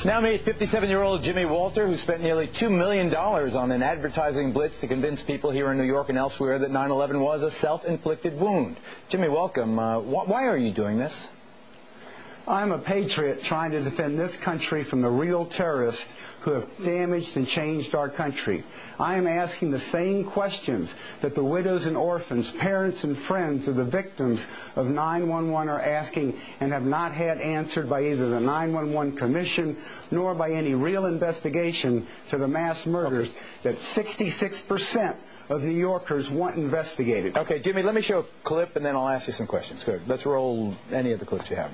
Now meet 57-year-old Jimmy Walter, who spent nearly $2 million on an advertising blitz to convince people here in New York and elsewhere that 9/11 was a self-inflicted wound. Jimmy, welcome. Why are you doing this? I'm a patriot trying to defend this country from the real terrorists who have damaged and changed our country. I am asking the same questions that the widows and orphans, parents and friends of the victims of 9/11 are asking and have not had answered by either the 9/11 Commission nor by any real investigation to the mass murders that 66% of New Yorkers want investigated. Okay, Jimmy, let me show a clip and then I'll ask you some questions. Good. Let's roll any of the clips you have.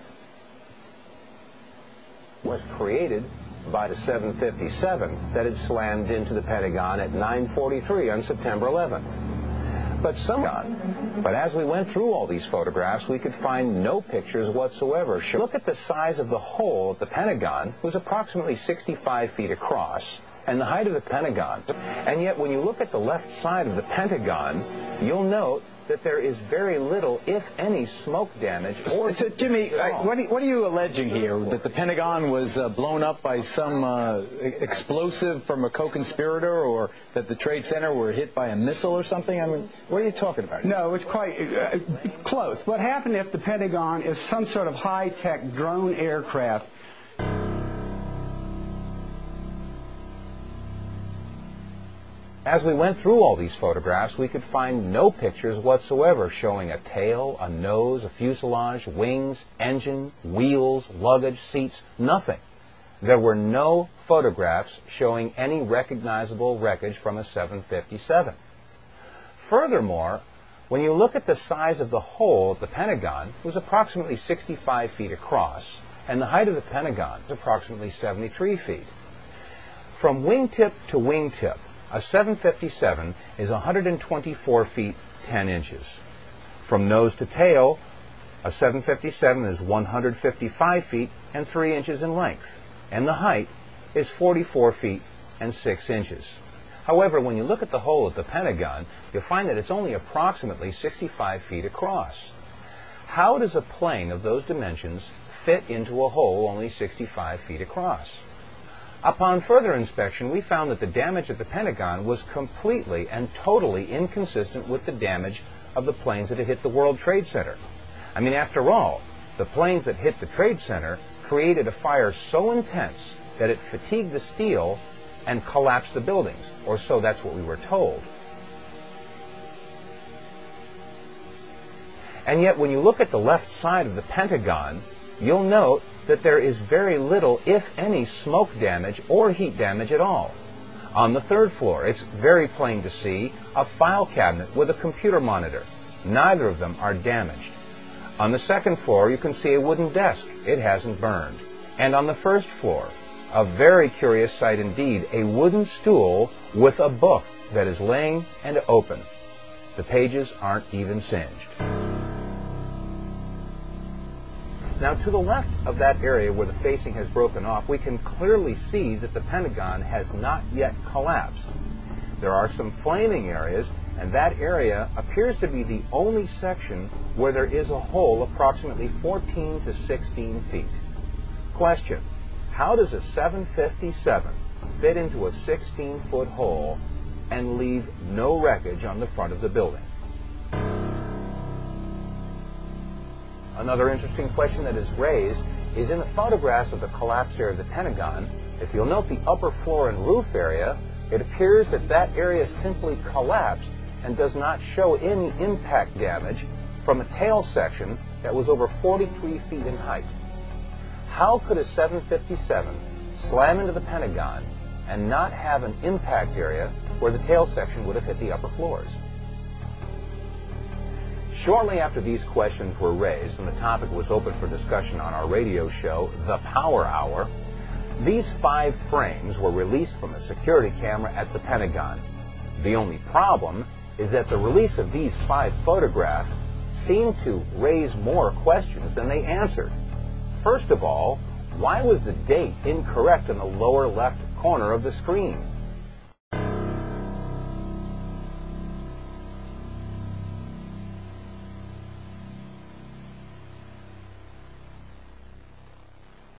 Was created by the 757 that had slammed into the Pentagon at 9:43 on September 11th. But as we went through all these photographs, we could find no pictures whatsoever. Look at the size of the hole at the Pentagon. It was approximately 65 feet across, and the height of the Pentagon. And yet, when you look at the left side of the Pentagon, you'll note that there is very little, if any, smoke damage. So, Jimmy, what are you alleging here? That the Pentagon was blown up by some explosive from a co-conspirator, or that the Trade Center were hit by a missile or something? I mean, what are you talking about? No, it's quite close. What happened if the Pentagon is some sort of high-tech drone aircraft? As we went through all these photographs, we could find no pictures whatsoever showing a tail, a nose, a fuselage, wings, engine, wheels, luggage, seats, nothing. There were no photographs showing any recognizable wreckage from a 757. Furthermore, when you look at the size of the hole at the Pentagon, it was approximately 65 feet across, and the height of the Pentagon is approximately 73 feet. From wingtip to wingtip, a 757 is 124 feet 10 inches. From nose to tail, a 757 is 155 feet and 3 inches in length, and the height is 44 feet and 6 inches. However, when you look at the hole at the Pentagon, you'll find that it's only approximately 65 feet across. How does a plane of those dimensions fit into a hole only 65 feet across? Upon further inspection, we found that the damage at the Pentagon was completely and totally inconsistent with the damage of the planes that had hit the World Trade Center. I mean, after all, the planes that hit the Trade Center created a fire so intense that it fatigued the steel and collapsed the buildings, or so that's what we were told. And yet, when you look at the left side of the Pentagon, you'll note that there is very little, if any, smoke damage or heat damage at all. On the third floor, it's very plain to see a file cabinet with a computer monitor. Neither of them are damaged. On the second floor, you can see a wooden desk. It hasn't burned. And on the first floor, a very curious sight indeed, a wooden stool with a book that is laying and open. The pages aren't even singed. Now, to the left of that area where the facing has broken off, we can clearly see that the Pentagon has not yet collapsed. There are some flaming areas, and that area appears to be the only section where there is a hole approximately 14 to 16 feet. Question: how does a 757 fit into a 16-foot hole and leave no wreckage on the front of the building? Another interesting question that is raised is in the photographs of the collapsed area of the Pentagon. If you'll note the upper floor and roof area, it appears that that area simply collapsed and does not show any impact damage from a tail section that was over 43 feet in height. How could a 757 slam into the Pentagon and not have an impact area where the tail section would have hit the upper floors? Shortly after these questions were raised and the topic was open for discussion on our radio show, The Power Hour, these 5 frames were released from a security camera at the Pentagon. The only problem is that the release of these 5 photographs seemed to raise more questions than they answered. First of all, why was the date incorrect in the lower left corner of the screen?